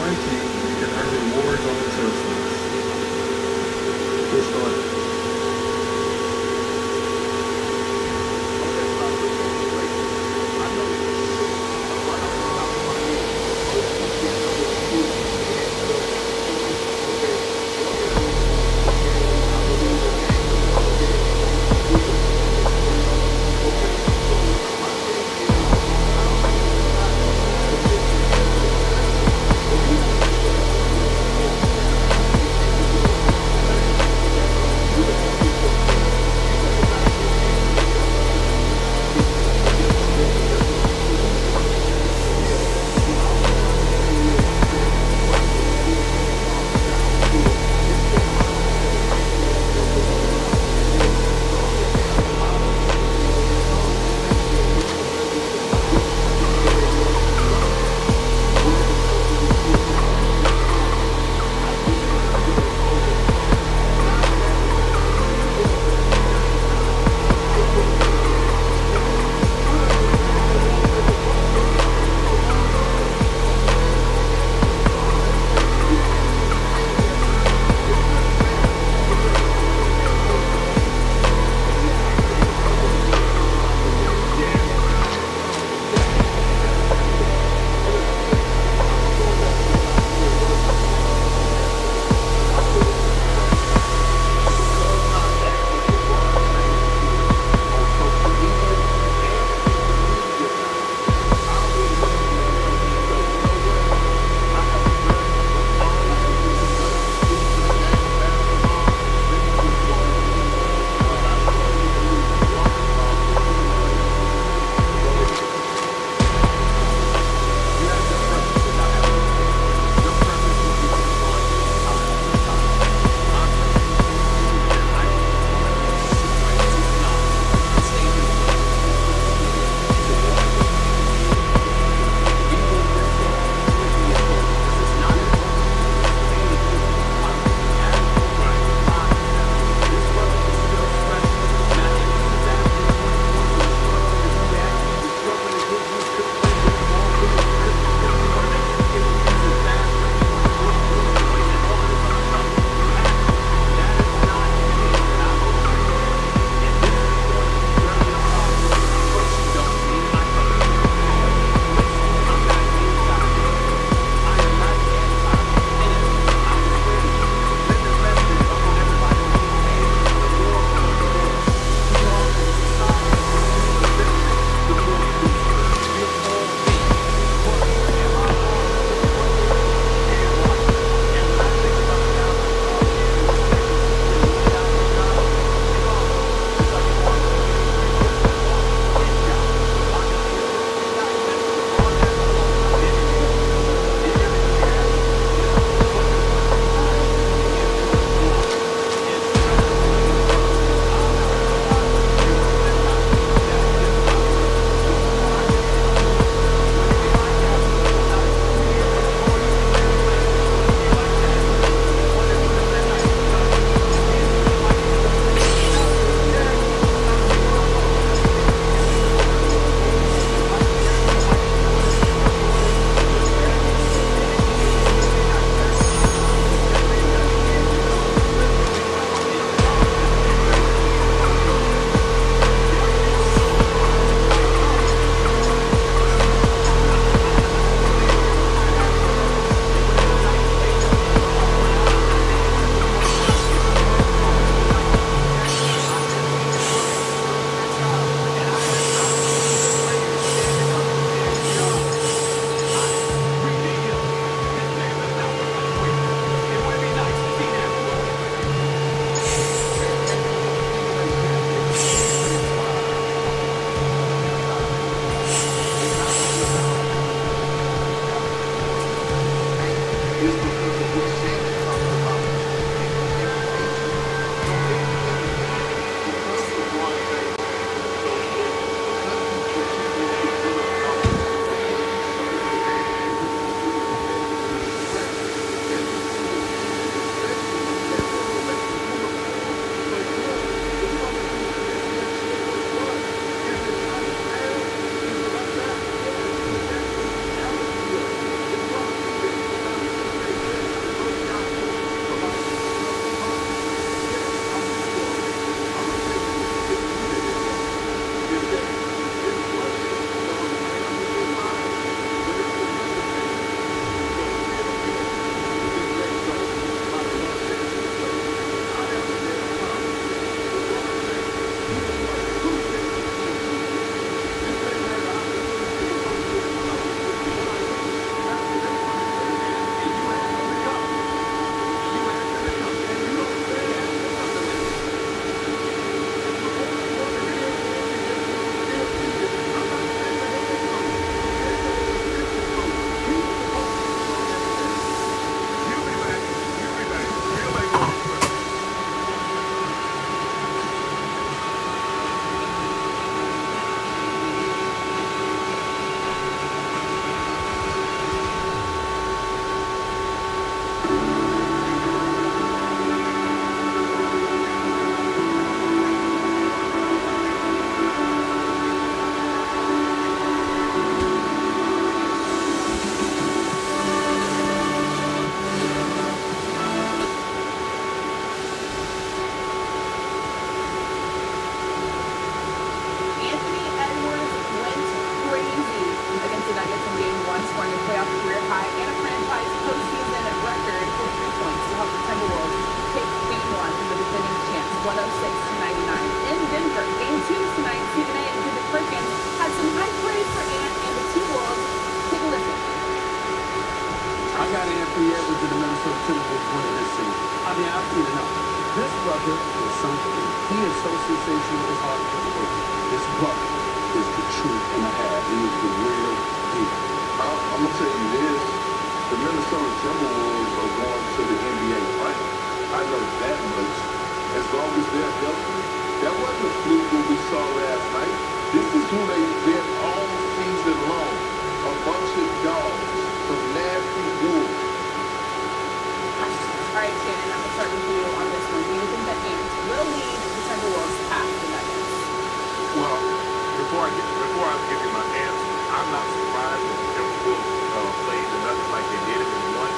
my team, you can earn rewards on the surface. Cool start. I got Anthony Edwards in the Minnesota Timberwolves winning this season. I mean, I've seen enough. This brother is something. He is so sensational, it's hard to put the word. This brother is the truth and a half. He is the real deal. I'm gonna tell you this: the Minnesota Timberwolves are going to the NBA Finals. I know that much. As long as they're healthy, that wasn't a fluke what we saw last night. This is who they've been all season long. A bunch of dogs, some nasty wolves. All right, Shannon, I'm gonna start with you on this one. Do you think that Ants will lead the Timberwolves past the Nuggets? Well, before I give you my answer, I'm not surprised that the Timberwolves played the Nuggets like they did it and won.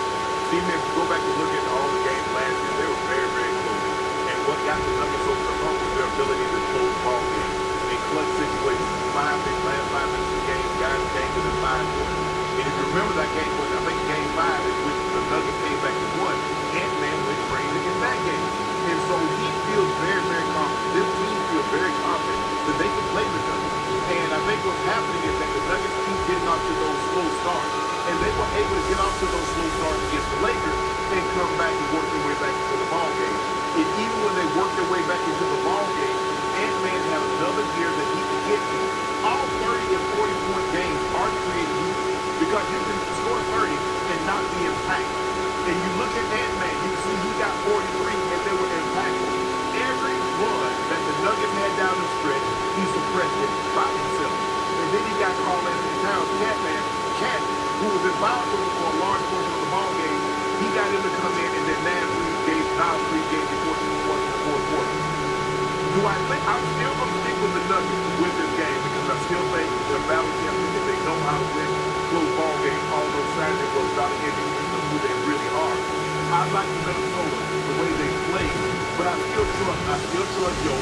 See, if you go back and look at all the games last year, they were very, very close. And what got the Nuggets over the hump was their ability to close ball games in clutch situations. Last 5 minutes of the game, guys came within 5 points. And if you remember that game, I think game 5 in which the Nuggets came back and won, Ant-Man went crazy in that game. And so he feels very, very confident. This team feels very confident that they can play the Nuggets. And I think what's happening is that the Nuggets keep getting off to those slow starts. And they were able to get off to those slow starts against the Lakers and come back and work their way back into the ball game. And even when they work their way back into the ball game, Ant-Man had another gear that he can get to. All 30 and 40-point games are created equal because you can score 30 and not be impactful. And you look at Ant-Man, you see he got 43 and they were impactful. Every one that the Nuggets had down the stretch, he suppressed it by himself. And then he got Carl Anthony Towns, Cat, who was involved for a large portion of the ball game. He got him to come in and then Nas Reed gave the 14 points in the fourth quarter. Do I think I'm still going to stick with the Nuggets with this game because I still think they're battle champions and they know how to win close ball games, although Saturday was about to get into who they really are. I like Minnesota, the way they play, but I still trust Yo,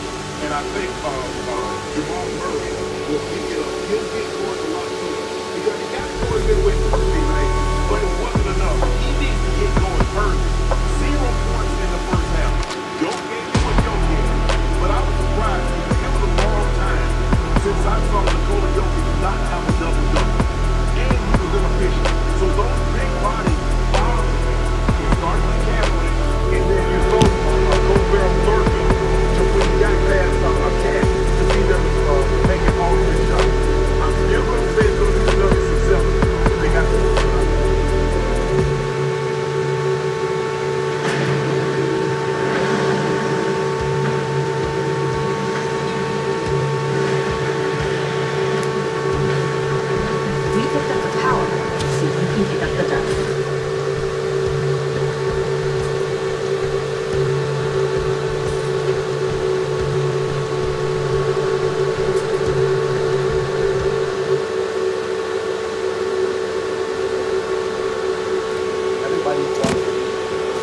and I think Jamal Murray will pick it up. He'll get going a lot sooner because he got going midway through the season, but it wasn't enough. He needs to get going early. 0 points in the first half. Yo gave him what Yo gave. But I was surprised because it was a long time since I saw Nikola Jokic not have a double-double. And he was inefficient. So those big bodies bothered me. He started with Cadillac, and then you saw Gobert lurking to when he got past Cat to see them making all of his shots. I'm still going to say it's going to be the Nuggets and 7. They got to do it. We picked up the power, so you can pick up the dust. Everybody wants to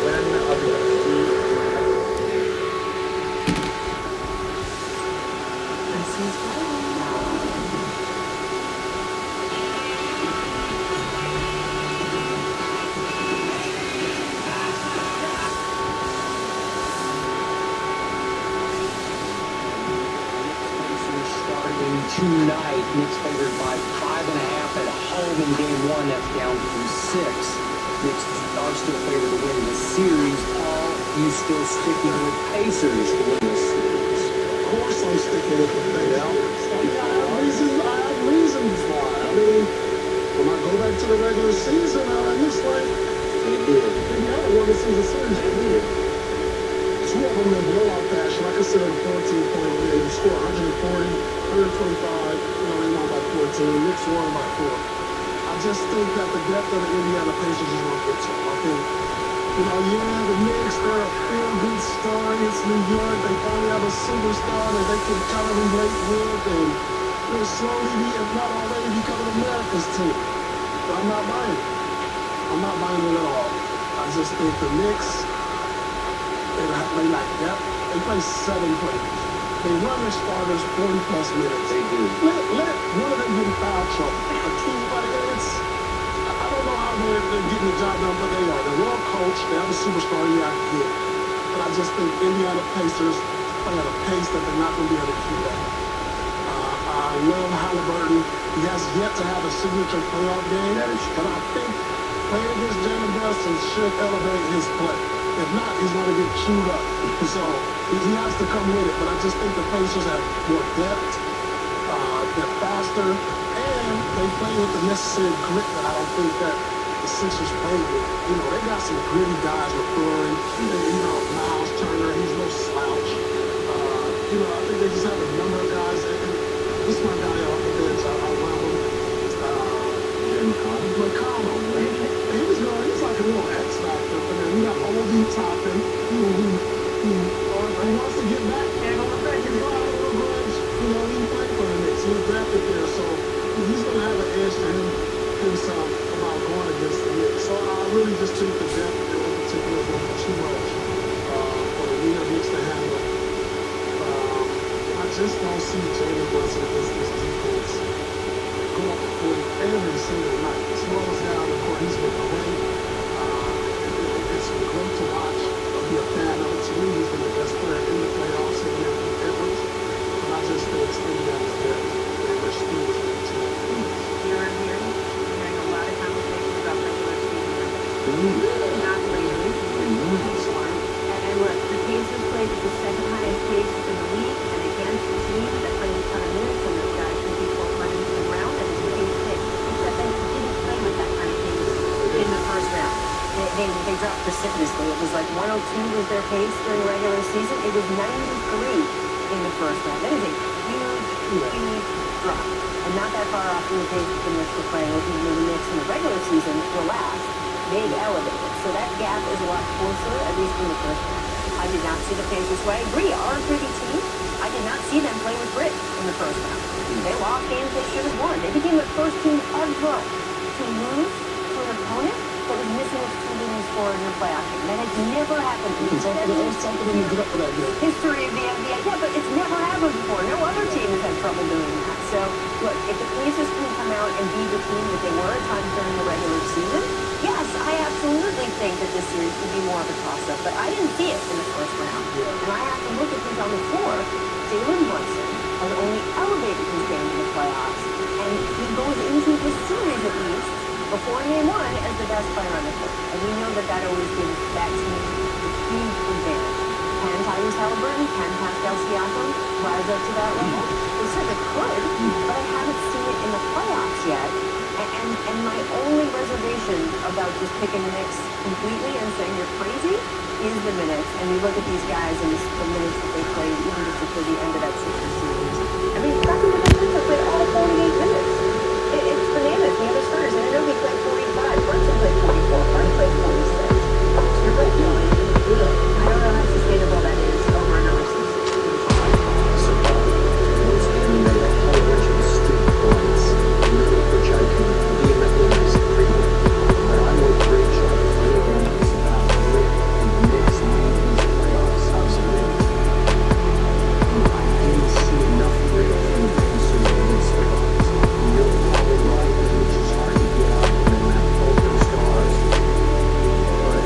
win against you. This is what Starting tonight, Knicks favored by 5.5 at home in game 1. That's down from 6. Knicks are still favored to win the series. Paul, you still sticking with Pacers to win the series? Of course I'm sticking with the Pacers. I have reasons why. I mean, when I go back to the regular season, it looks like they did. Indiana won the season series. They did. 2 of them in blowout fashion. I consider a 14-point win. You score 140, 125. They won by 14. Knicks won by 4. I just think that the depth of the Indiana Pacers is going to get to them. I think, the Knicks, they're a feel-good story. It's New York. They finally have a superstar that they can kind of relate with, and they're slowly, if not already, becoming America's team. But I'm not buying it. I'm not buying it at all. I just think the Knicks, they lack depth. They play 7 players. They run their starters 40-plus minutes. They do. Let one of them get in foul trouble. A team like I don't know how they're getting the job done, but they are. They're well coached. They have a superstar you have to get. But I just think Indiana Pacers play at a pace that they're not going to be able to keep up. I love Halliburton. He has yet to have a signature playoff game. That is true. But I think playing against Jalen Parsons should elevate his play. If not, he's going to get chewed up. So he has to come with it. But I just think the Pacers have more depth. They're faster, and they play with the necessary grit that I don't think that the Sixers play with. You know, they got some gritty guys with Curry. You know, Miles Turner, he's no slouch. You know, I think they just have a number of guys. And this is my guy off the bench. I love him. McConnell, man. He's like a little X factor. And then we got Obi Toppin, who wants to get back. And on the back, he's got a little grudge. You know, he played for the Knicks. He was drafted there. So he's going to have an edge to himself about going against the Knicks. So I really just think the depth in particular is going to be too much for the New York Knicks to handle. I just don't see Jalen Brunson against this defense go up the court every single night. As long as they're on the court, he's been great. It's great to watch. I'll be a fan of it. To me, he's been the best player in the playoffs and Edwards. But I just think Steve Adams did. Their speed is good too. You're hearing a lot of conversations about regular season, not lately. And look, the Pacers played at the second highest pace in the league, and against a team that played a ton of minutes, and those guys can be 1200 to the ground, and it's a big pick. Except they didn't play with that kind of pace in the first round. They dropped precipitously. It was like 102 was their pace during the regular season. It was 93 in the first round. That is a huge drop. And not that far off from the pace that the Knicks were playing with. Even the Knicks in the regular season were last. They elevated. So that gap is a lot closer, at least in the first round. I did not see the Pacers play. I agree, are a pretty team. I did not see them play with grit in the first round. They lost games they should have won. They became the first team ever to lose to an opponent that was missing its two leading scorers in the playoff game. That has never happened in the history of the NBA. Yeah, but it's never happened before. No other team has had trouble doing that. So, look, if the Pacers can come out and be the team that they were at times during the regular season, yes, I absolutely think that this series could be more of a toss-up. But I didn't see it in the first round. And I have to look at who's on the floor. Jalen Brunson has only elevated his game in the playoffs. And he goes into this series, at least, before game one, as the best player on the court. And we know that that always gives that team a huge advantage. Can Tyrese Halliburton, can Pascal Siakam rise up to that level? They certainly could, but I haven't seen it in the playoffs yet. And my only reservation about just picking the Knicks completely and saying you're crazy is the minutes. And you look at these guys and the minutes that they played, even just before the end of that Sixers series. I mean, back in the Knicks have played all 48 minutes. It's bananas. The other starters, and I know he played 45. Brunson played 44. Brunson played 46. You're right, Joey. I don't know how sustainable that is over another season. Which I can vehemently disagree with. But I'm with Rich on it's about grit and the Knicks lead these playoffs. Absolutely. I didn't see enough grit from the Pacers against the Bucks. You're probably right, it was just hard to get up and then have both those stars. But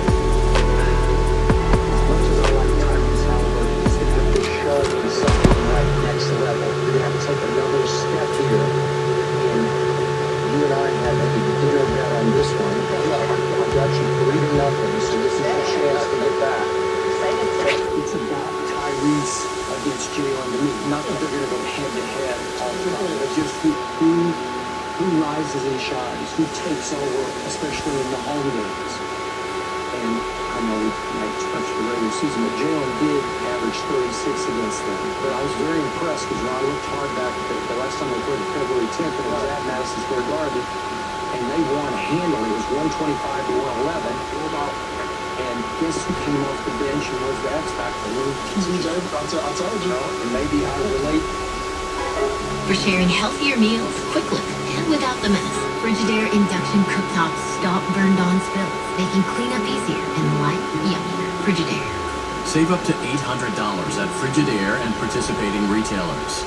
as much as I like Tyrese Halliburton, he's going to have to show me something like next level. You're going to have to take another step here. You and I had a dinner bet on this one. I got you 3-0, so this is your chance to get back. It's about Tyrese against Jalen to me. Not that they're going to go head-to-head all the time, but just who rises and shines, who takes over, especially in the home games. And I know we might touch the regular season, but Jalen did average 36 against them. But I was very impressed because I looked hard back at the last time they played February 10th, and it was at Madison Square Garden, and they won handily. It was 125 to 111. And guess who came off the bench and was the X factor? TJ, I told you. And maybe I relate. For sharing healthier meals quickly and without the mess, Frigidaire induction cooktops stop burned-on spills, making cleanup easier and life yummier. Frigidaire. Save up to $800 at Frigidaire and participating retailers.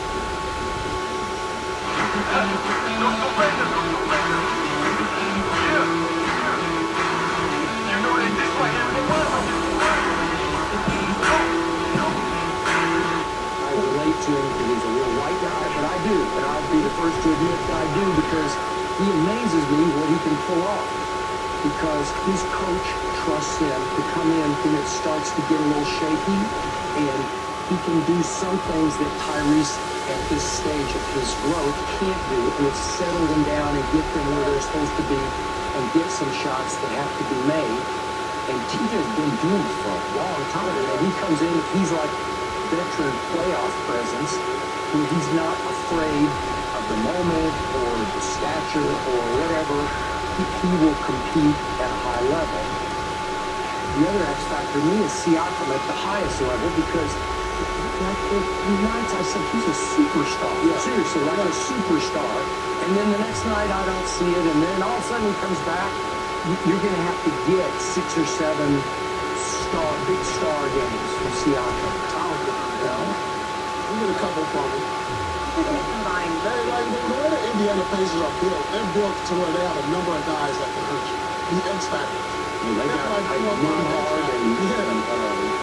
I relate to him because he's a real white guy, but I do. And I'll be the first to admit that I do because he amazes me what he can pull off. because his coach trusts him to come in when it starts to get a little shaky, and he can do some things that Tyrese at this stage of his growth can't do, and it's settle them down and get them where they're supposed to be and get some shots that have to be made. And TJ's been doing it for a long time. And he comes in, he's like veteran playoff presence, where he's not afraid of the moment or the stature or whatever. He will compete at a high level. The other X factor to me is Siakam at the highest level, because like the nights I said, he's a superstar. Yeah. Seriously, like a superstar. And then the next night I don't see it, and then all of a sudden he comes back. You're going to have to get 6 or 7 big star games from Siakam. We get a couple from him. Combined. The way the Indiana Pacers are built, they're built to where they have a number of guys that can hurt you. The X factor. They got like Nembhard and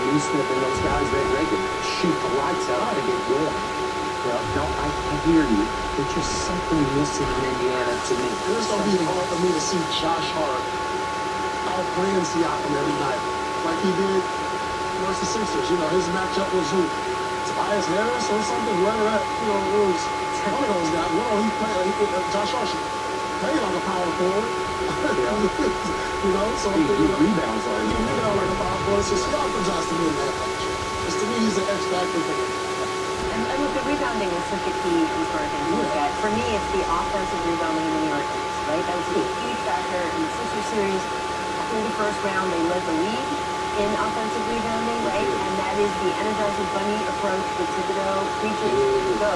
Neesmith and those guys that they can shoot the lights out to get going. No, I hear you. There's just something missing in Indiana to me. It's going to be hard for me to see Josh Hart outplaying Siakam every night, like he did versus the Sixers. You know, his matchup was who? Tobias Harris or something? Whether that, you know, it was one of those guys. He played, Josh Hart played like a power forward. You know, so he rebounds like a power forward. So Siakam has to be in that matchup. Because to me, he's an X factor for me. And look, the rebounding is such a key important thing to look at. For me, it's the offensive rebounding in the New York Knicks, right? That was a huge factor in the Sixers series. After the first round, they led the league in offensive rebounding, right? And that is the Energizer Bunny approach that Thibodeau preaches. Go,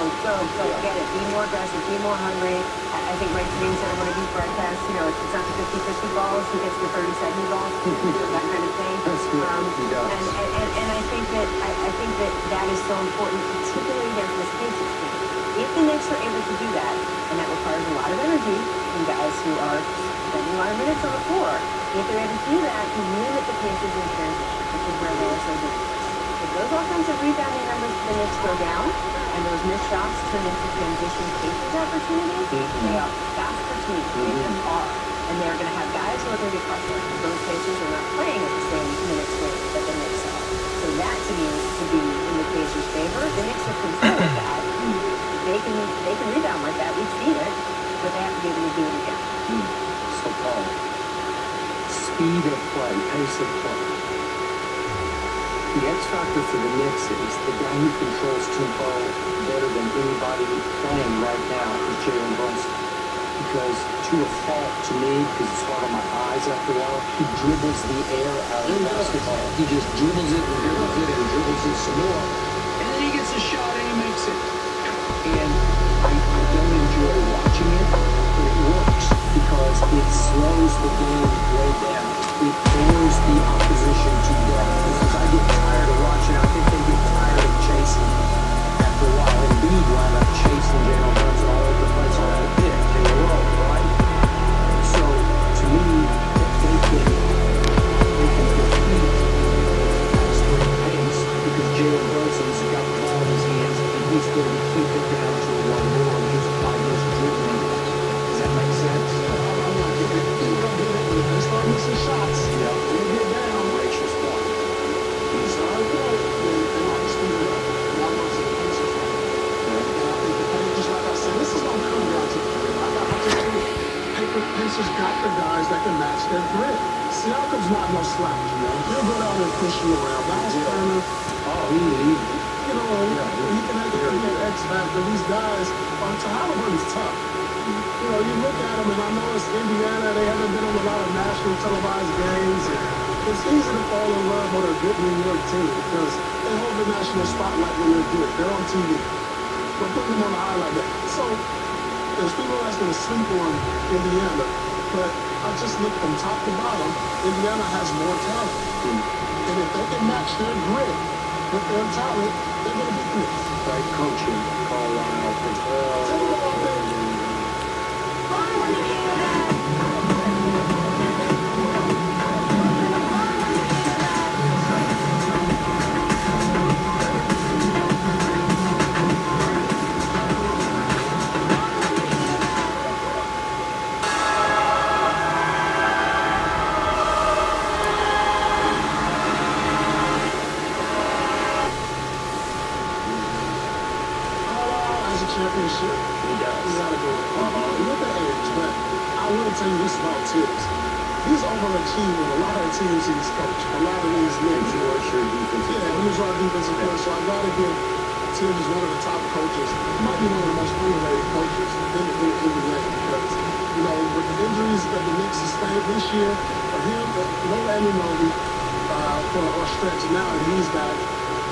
get it. Be more aggressive, be more hungry. I think Ray Green said on one of these broadcasts, you know, it's not the 50-50 balls, he gets the 30-70 balls, that kind of thing. That's good. He does. And I think that is so important, particularly against this Pacers team. If the Knicks are able to do that, and that requires a lot of energy from guys who are spending a lot of minutes on the floor, if they're able to do that, you limit the Pacers in transition, which is where they are so dangerous. If those offensive rebounding numbers for the Knicks go down, and those missed shots turn into transition Pacers opportunities, they are faster teams. They just are. And they're going to have guys who are going to be frustrated. Those Pacers are not playing at the same minutes rate that the Knicks are. So that, to me, is to be in the Pacers' favor. The Knicks have control of that. They can rebound like that. We've seen it. But they have to be able to do it again. So, Paul, speed of play, pace of play. The X factor for the Knicks is the guy who controls tempo better than anybody playing right now is Jalen Brunson. Because to a fault to me, because it's hard on my eyes after a while, he dribbles the air out of the basketball. He just dribbles it and dribbles it and dribbles it some more. And then he gets a shot and he makes it. And I don't enjoy watching it, but it works because it slows the game way down. It throws the opposition to death. Because I get tired of watching. I think they get tired of chasing after a while. Embiid wound up chasing Jalen Brunson all over the place off the pitch in a row, right? So to me, they can compete at straight pace because Jalen Brunson's got the ball in his hands and he's going to keep it down to a one more and just by those dribbling. Does that make sense? I'm not getting it. He's going to get it when they start missing shots. Yeah. They get down. Rachel's point. He's not good. They want to speed it up. That was the Pacers. And I think the Pacers, like I said, this is going to come down to I just think Pacers got the guys that can match their grit. Siakam's not no slouch, you know. He'll go down and push you around. Miles Turner, you know, he can have the X factor. These guys, Halliburton's tough. You know, you look at them, and I know it's Indiana. They haven't been on a lot of national televised games. It's easy to fall in love with a good New York team because they hold the national spotlight when they're good. They're on TV. We're putting them on the highlight there. So there's people that's going to sleep on Indiana, but I just look from top to bottom. Indiana has more talent, and if they can match their grit with their talent, they're going to beat them. Right coaching, Carlisle, overachieved with a lot of teams he's coached. A lot of these niggas. He was your defensive Yeah, he was our defensive coach, so I gotta give Tim is one of the top coaches. He might be one of the most underrated coaches in the NBA because, you know, with the injuries that the Knicks sustained this year, for him, no Anunoby for a stretch now, and he's back.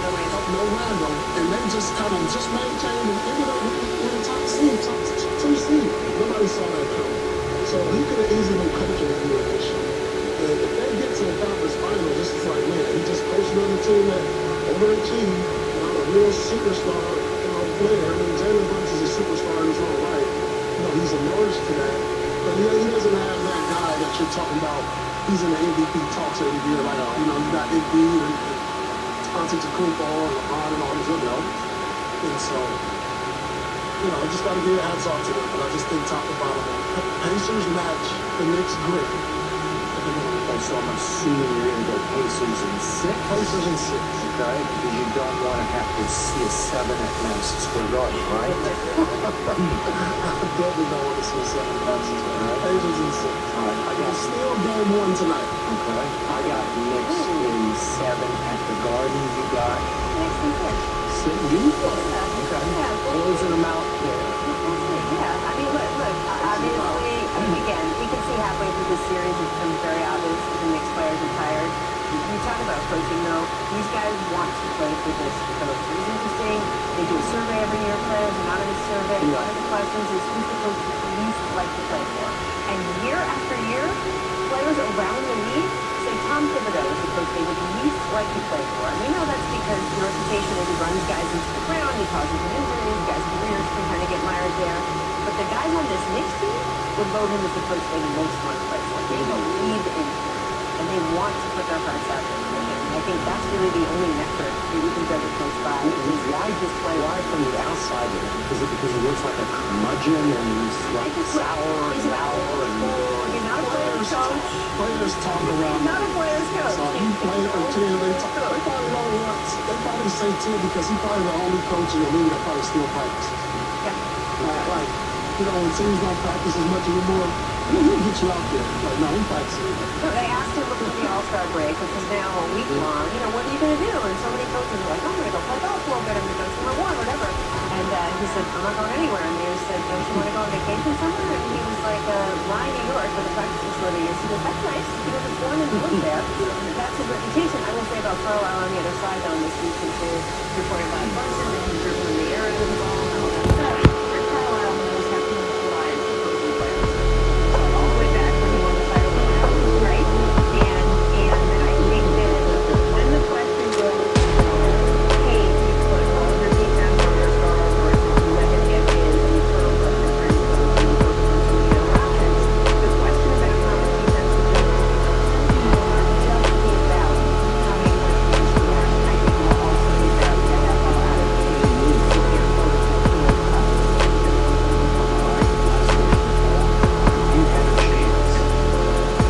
No Randall, and they just kind of just maintained and ended up with a top seed, top 2 seed. Nobody saw that coming. So he could have easily been coaching the NBA this year. And if they get to the conference final, this is like, man, he just coached another team that overachieved, a real superstar, player. I mean, Jalen Brooks is a superstar in his own right. He's emerged to that. But yeah, he doesn't have that guy that you're talking about. He's in the MVP talks every year. Like, you got Embiid and Antetokounmpo and LeBron and all these other elements. And so, I just got to give hats off to them. But I just think top to bottom, Pacers match the Knicks grit. So I'm assuming you're going to go Pacers in 6? Pacers in 6. Okay, because you don't want to have to see a 7 at Madison Square Garden, right? I definitely don't want to see a 7 at Madison Square Garden. Pacers in 6. All right, I got still game 1 tonight. Okay, I got Knicks in 7 at the Garden. You got Knicks in 6. You? Okay. Yeah, closing them out there. Yeah, I mean, look, obviously, again, we can see halfway through this series, it becomes very obvious that the Knicks players are tired. You talk about coaching, though. These guys want to play for this coach. It's interesting. They do a survey every year of players, anonymous survey. Yeah. One of the questions is, who's the coach you least like to play for? And year after year, players around the league say Tom Thibodeau is the coach they would least like to play for. And we know that's because the reputation is he runs guys into the ground, he causes them injuries, guys' careers can kind of get mired there. But the guys on this Knicks team would vote him as the coach they most want to play for. They believe in him, and they want to put their hearts out there for him. I think that's really the only metric that you can judge a coach by. Is why this player? Why from the outside of it? Because he looks like a curmudgeon and he's like sour and sour and you're not a player's coach. Players talk around. Not a player's coach. So he played for 10. They probably don't want. They probably say 10 because he's probably the only coach in the league that probably still practices. Yeah. Like, when teams don't practice as much anymore, he'll get you out there. Like, no, I'm practicing. So they asked him before the All-Star break, which is now a week long, what are you going to do? And so many coaches are like, I'm going to go play golf a little bit. I'm going to go swim or whatever. And he said, I'm not going anywhere. And they said, don't you want to go on vacation somewhere? And he was like, Rye, New York, where the practice facility is. He goes, that's nice. He goes, it's warm and live there. That's his reputation. I will say about Carlisle on the other side, though, in this week, since they're reporting by Brunson and he's driven in the air of the ball and all that stuff. Carlisle knows how to utilize opposing players. So all the way back when he won the title with them, right? And I think that when the question goes, hey, do you put all of your defense on your star versus you let him get his and you put him up in front of you versus the other options, the question about how much defense is going to be will not just be about how many points you score. I think it will also be about the NFL attitude and your focus on the top. you had a chance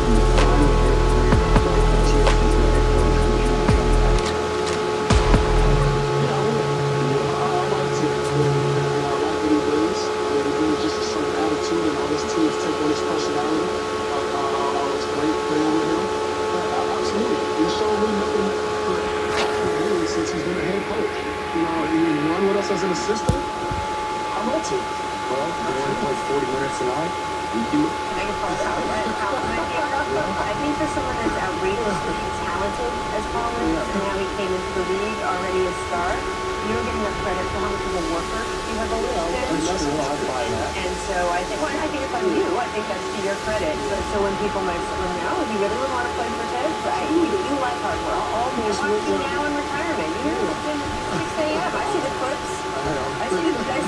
in the final of your career to play for teams as a head coach, would you jump at it? Yeah, I would. I like to. I like what he brings. He brings just a certain attitude, and all his teams take on his personality. It's great playing with him. Absolutely. He's shown me nothing but him since he's been a head coach. He won with us as an assistant. I love to. Well, you want to play 40 minutes a night? You do it. Can I get Paul's compliment here? I think for someone as outrageously talented as Paul is, and now he came into the league already a star, you don't get enough credit for how much of a worker you have always been. That's true, I'll buy that. And so I think it's on you. I think that's to your credit. So when people might say, well, no, you really would want to play for Ted? You like hard work. Almost You're went now in retirement. You're at 6 a.m. I see the clips. I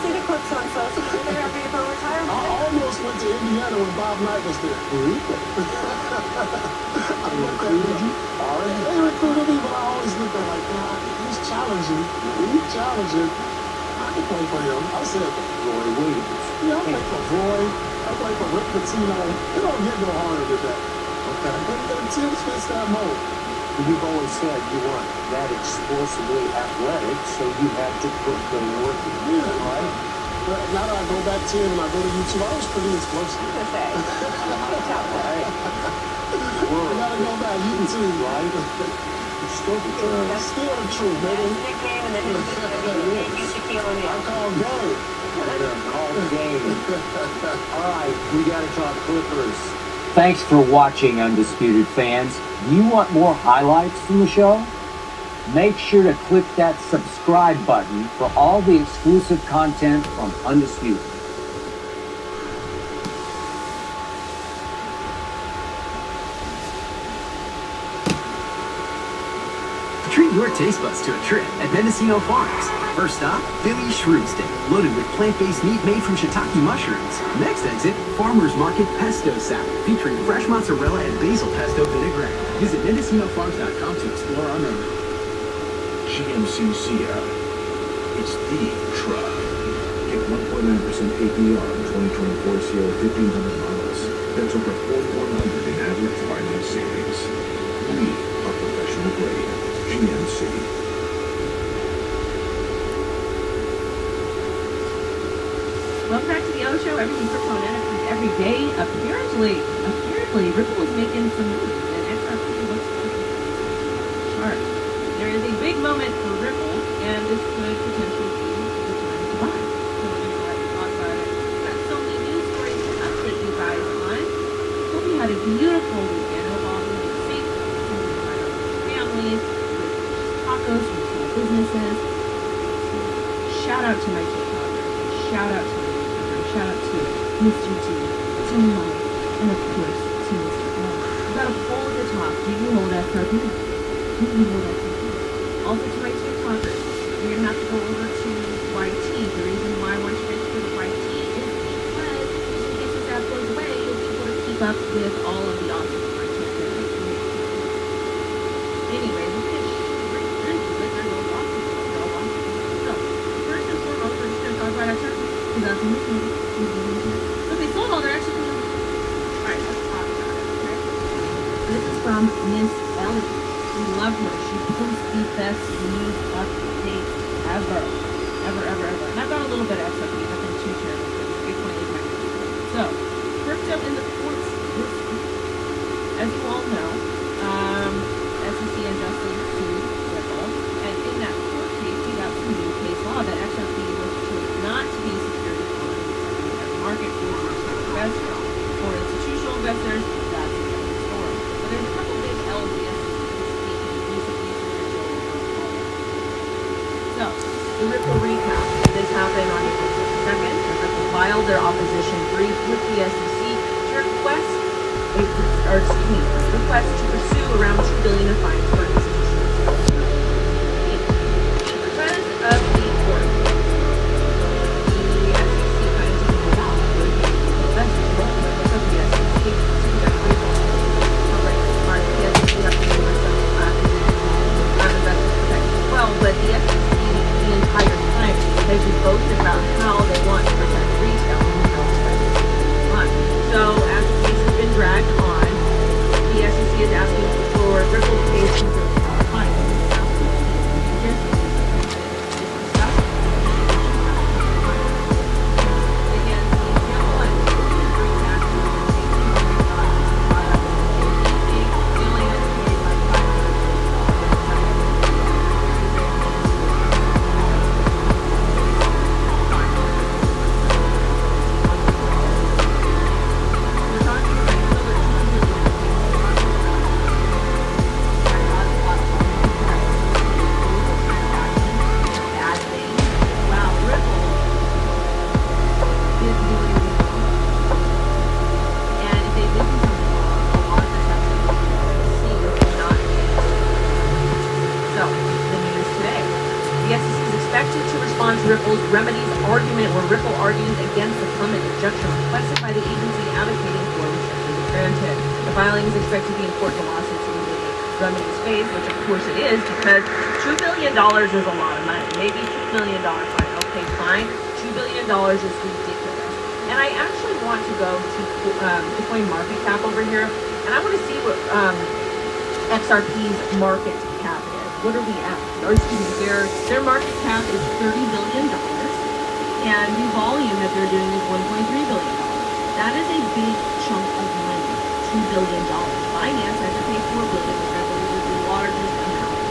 see the clips on social media after you go retirement. I almost went to Indiana when Bob Knight was there. I recruited you? They recruited me, but I always looked at like, he's challenging. He's challenging. I can play for him. I said, Roy Williams. yeah, I play for Roy. I play for Rick Pitino. It don't get no harder than that. Okay. And Tim fits that mold. You've always said you weren't that explosively athletic, so you had to put the work in, right? But now that I go back 10 and I go to YouTube, I was pretty explosive. I was going to say, you can tell. I world. I gotta go back. You too, right? Still true, baby. Nickname, and then his nickname used to kill him. I call game. All game. All right, we got to talk Clippers. Thanks for watching, Undisputed fans. Do you want more highlights from the show? Make sure to click that subscribe button for all the exclusive content from Undisputed. Treat your taste buds to a trip at Mendocino Farms. First stop, Philly Shroom Steak, loaded with plant-based meat made from shiitake mushrooms. Next exit, Farmer's Market Pesto Salad, featuring fresh mozzarella and basil pesto vinaigrette. Visit MendocinoFarms.com to explore our menu. GMC Sierra. It's the truck. Get 1.9% APR on 2024 Sierra 1500 models. That's over $4,100 in average finance savings. We are professional grade. GMC. Welcome back to the O Show. Everything crypto and NFTs every day. Apparently, Ripple is making some moves, and XRP looks like a chart. There is a big moment for Ripple, and this could potentially be the time to buy. So we're going to go ahead and talk about it. We've got so many news stories to update you guys on. Hope you had a beautiful weekend. Hope all of you are safe. Hope you had your families with tacos from small businesses. Shout out to my TikTokers. Shout out to shout out to Mr. G, to Mike, and of course to Mr. L. We've got a poll at the top. Do you hold XRP? Do you hold XRP? Also to my TikTokers, you're going to have to go over to YT. The reason why I want you guys to go to YT is because in case this app goes away, you'll be able to keep up with all of the awesome content that I create. Anyway, let's get straight into it. There's a lot of awesome. So, first and foremost, we're just going to talk about XRP. So they sold all their extra. Alright, let's talk about it, okay? This is from Miss Ellie. We love her. She posts the best news updates ever. And I've got a little bit of XRP, nothing too terrible, because Bitcoin is my favorite. So, crypto in the courts this week. As you all know, SEC and Justice sued Ripple, and in that court case, we got some new case law that XRP was chosen not to be market for investors. For institutional investors, that's a different story. But there's a couple big L's the SEC is taking So, the Ripple recap. This happened on April 2nd. Ripple filed their opposition brief with the SEC to request to pursue around $2 billion in fines for institutional investors. Because of the court, but the SEC the entire time has been boasting about how they want to protect retail and how it's so as the case has been dragged on, the SEC is asking for Ripple to pay $2 billion fine. Ripple's remedies argument, where Ripple argues against the permit injunction requested by the agency advocating for restrictions granted. The filing is expected to be in court. The lawsuits in the remedies phase, which of course it is, because $2 billion is a lot of money. Maybe $2 million fine. Okay, fine. $2 billion is ridiculous. And I actually want to go to Bitcoin market cap over here, and I want to see what XRP's market cap is. What are we at? Or excuse me, their market cap is $30 billion, and the volume that they're doing is $1.3 billion. That is a big chunk of money to $2 billion. Binance had to pay $4 billion, which I believe is the largest amount of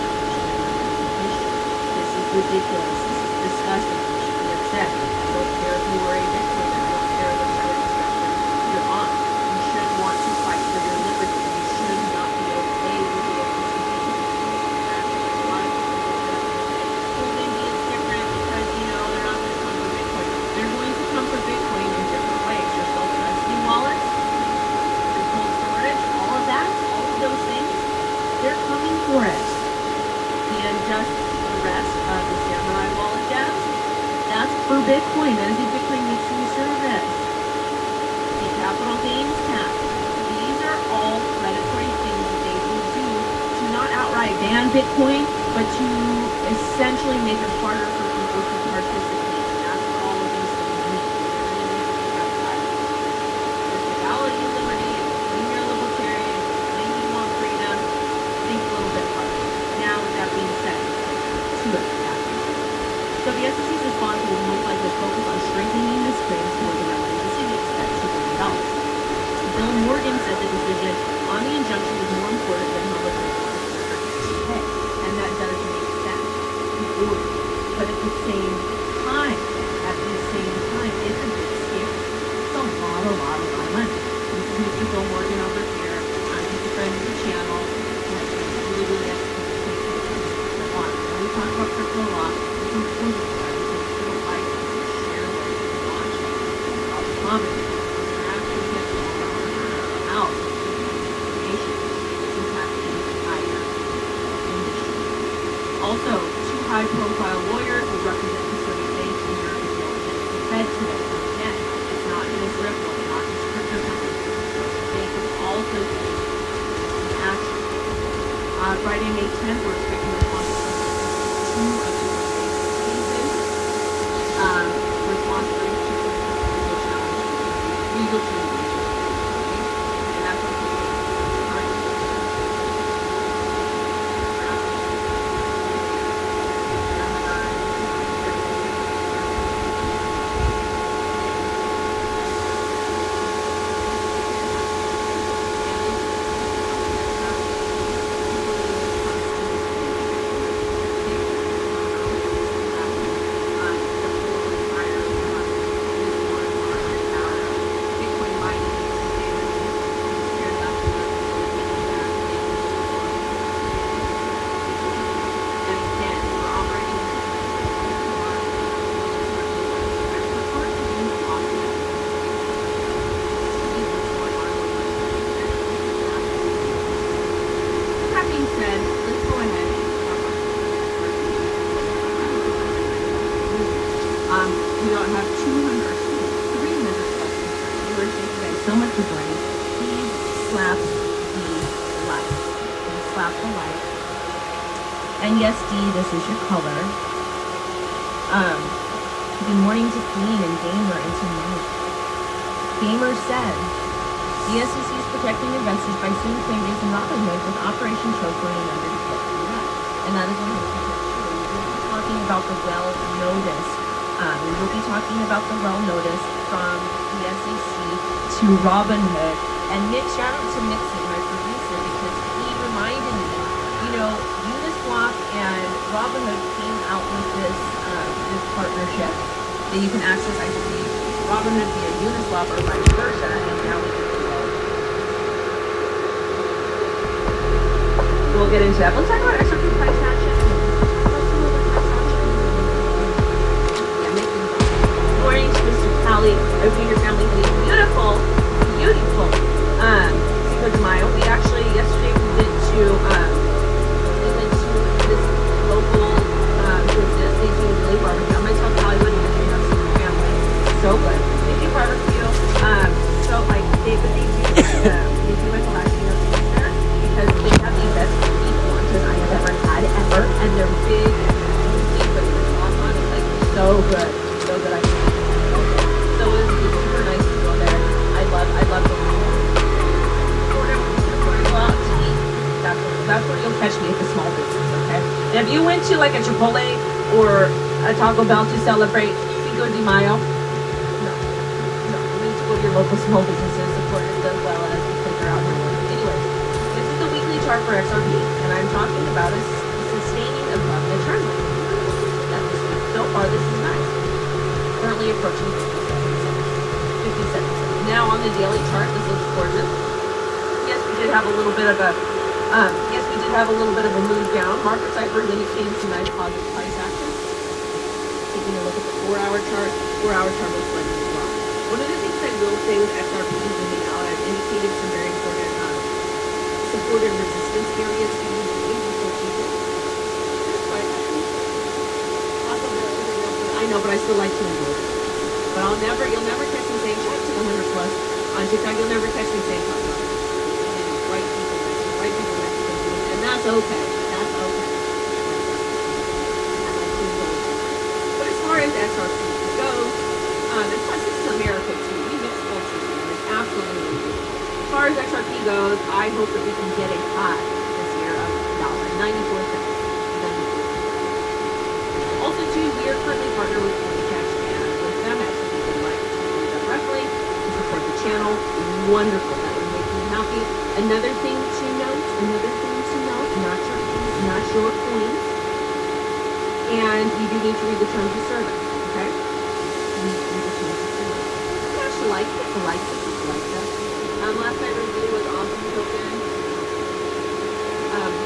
history. This is ridiculous. This is disgusting. You should be upset. I don't care if you were a Bitcoin. I don't care what religious spectrum you're on. You should want to fight for your liberty. You should not be okay with the FTC. A lot of people go there and say, well, maybe it's different because, they're not going to come for Bitcoin. They're going to come for Bitcoin in different ways. Your self-custody wallets, your cold storage, all of that, all of those things, they're coming for it. And just the rest of the Samurai wallet devs, that's for Bitcoin. That is a Bitcoin mixing service. The capital gains tax. These are all predatory things that they will do to not outright ban Bitcoin, but to essentially make it harder for people to participate. And that's what all of these things mean. There's legality and liberty, and you're a libertarian, and you want freedom, think a little bit harder. Now, with that being said, to it. So the SEC's response will most likely focus on strengthening this claims for the remedy. The city expects $2 billion. Bill Morgan said the decision on the injunction is more important than how much to pay, and that does make sense. But at the same time, it's a bit scary. It's a lot of money. This is Mr. Bill Morgan over here. He's a friend of the channel. He's really when we talk about crypto law, it's important to us to like share what you're watching, comment, actually get out information to have the entire industry. Also, 2 high-profile lawyers will represent concerning banks in Europe as well as the Fed today. So again, it's not just Ripple, it's not just Cryptotab. The bank is also taking action. Friday, May 10th, we're expecting a response from 2 of the cases. Response to legal challenge. And that's what we're doing. We don't have 200 or 300 plus viewers today. So much for joining. Please slap the like. Please slap the like. And yes, D, this is your color. Good morning to Queen and Gamer and to Mike. Gamer said, the SEC is protecting investors by suing Coinbase and Robinhood with Operation Choke running under the FBI. And that is 100% true. We will be talking about the well notice. We will be talking about the well notice from the SEC to Robinhood. And Nick, shout out to Nixon, my producer, because he reminded me, Uniswap and Robinhood came out with this partnership that you can access, I believe, Robinhood via Uniswap or vice versa, and now we can we'll get into that. We'll talk about XRP price action. Morning to Mr. Callie. I hope you and your family had a beautiful Cinco de Mayo. We actually yesterday we went to this local business. They do really barbecue. I'm gonna tell Callie what it is. You have some family. So good. They do barbecue. So like they do like a Latino thing there because they have the best beef lunches I have ever had ever, and they're big and juicy, but the sauce on it like so good. So good. So it's super nice to go there. I love the go out to eat. That's where you'll catch me at the small business, okay? And if you went to like a Chipotle or a Taco Bell to celebrate Cinco de Mayo, no, you need to go to your local small businesses, support it as well as because they're out here chart for XRP, and I'm talking about a sustaining above the trend line. So far, this is nice. Currently approaching 57. Now on the daily chart, this looks gorgeous. Yes, we did have a little bit of a move down. Market Cipher is indicating some nice positive price action. Taking a look at the 4-hour chart. 4-hour chart looks like as well. One of the things I will say with XRP zooming out, I've indicated some very important support and resistance areas to use before people. I know, but I still like to enjoy it. But you'll never catch me saying check to the 100 plus on TikTok. You'll never catch me saying talk about it. Right people next to me, and that's okay. That's okay. But as far as XRP goes, and plus this is America too. We mix cultures here. It's absolutely. As far as XRP goes, I hope that we can get a high this year of $1.94. Also, too, we are currently partnered with Cash and with them actually we would like to do that directly to support the channel. Wonderful. That would make me happy. Another thing to note, not your fees, not your coins. And you do need to read the terms of service, okay? You need to read the terms of service. I actually like it. I like that. Last night review was awesome token.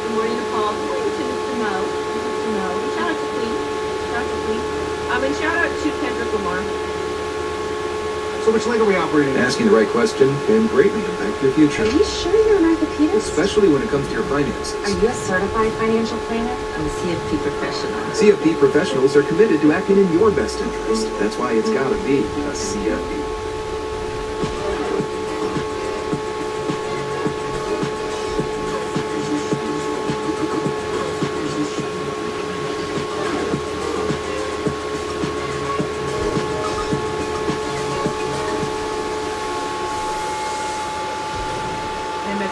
Good morning to Paul. Good morning to Mr. Mo. Shout out to Queen. And shout out to Kendrick Lamar. So which leg are we operating? Asking the right question can greatly impact your future. Are you sure you're an orthopedist? Especially when it comes to your finances. Are you a certified financial planner? I'm a CFP professional. CFP professionals are committed to acting in your best interest. That's why it's gotta be a CFP.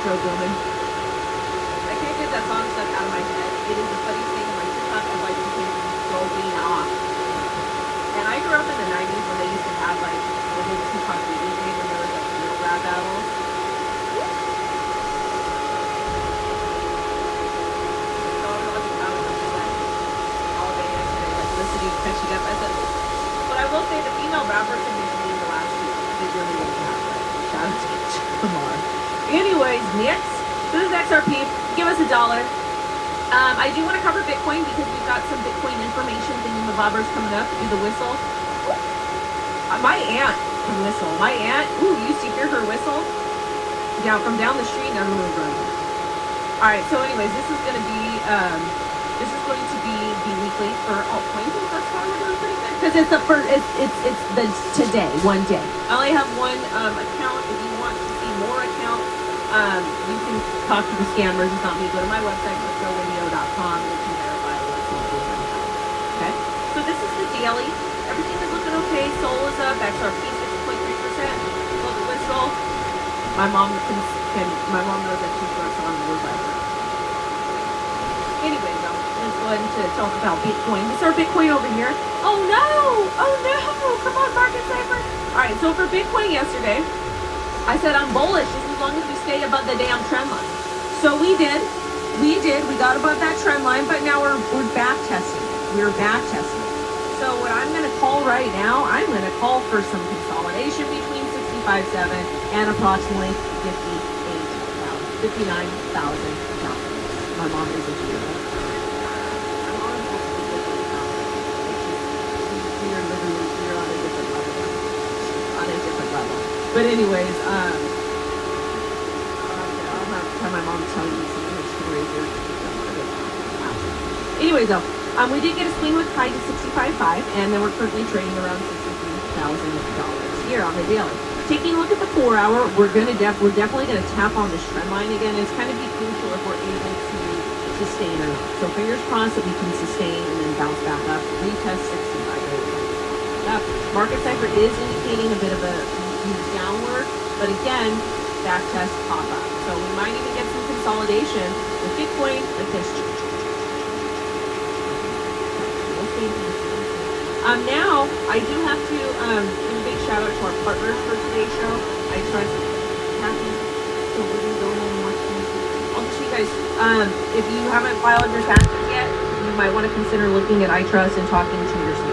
I can't get that song stuck out of my head. It is the funniest thing in my TikTok of like going off. And I grew up in the 90s when they used to have like when they were TikTok videos and there was like real rap battles. All day yesterday, like listening, catching up. I said, but I will say the female rappers have been doing the last year. They really have. Shout out to Lamar. Anyways, next, this is XRP. Give us $1. I do want to cover Bitcoin because we've got some Bitcoin information thingamabobbers coming up. Do the whistle. My aunt can whistle. My aunt, you used to hear her whistle from down the street. Never would run. All right. So, anyways, this is going to be the weekly for altcoins. That's why we're doing pretty good because it's the first. It's the today, one day. I only have one account. If you want to see more accounts. You can talk to the scammers. It's not me. Go to my website, cryptoradio.com, and you can verify what's going on. Okay? So this is the daily. Everything is looking okay. Sol is up. XRP 6.3%. Blow the whistle. My mom knows that she's going to on the reviver. Anyway, though, let's go ahead and talk about Bitcoin. This is our Bitcoin over here. Oh no! Come on, Market Cipher. All right, so for Bitcoin yesterday, I said I'm bullish just as long as we stay above the damn trend line. So we did. We got above that trend line, but now we're back testing it. We're back testing it. So what I'm going to call right now, I'm going to call for some consolidation between 65.7 and approximately 59,000. My mom is a hero. My mom is we're on a different level. On a different level. But anyways, I'll have my mom tell you some of her stories here. Anyways, though, we did get a swing with high to 65.5, and then we're currently trading around $63,000 here on the daily. Taking a look at the 4-hour, we're definitely gonna tap on this trend line again. It's kind of be crucial if we're able to sustain or not. So fingers crossed that we can sustain and then bounce back up, retest 65. Market Cipher is indicating a bit of a downward, but again, back test pop up. So we might even get some consolidation with Bitcoin like this. Now I do have to give a big shout out to our partners for today's show. I trust Kathy, so we're gonna go in and watch. I'll just show you guys guys, if you haven't filed your taxes yet, you might want to consider looking at iTrust and talking to your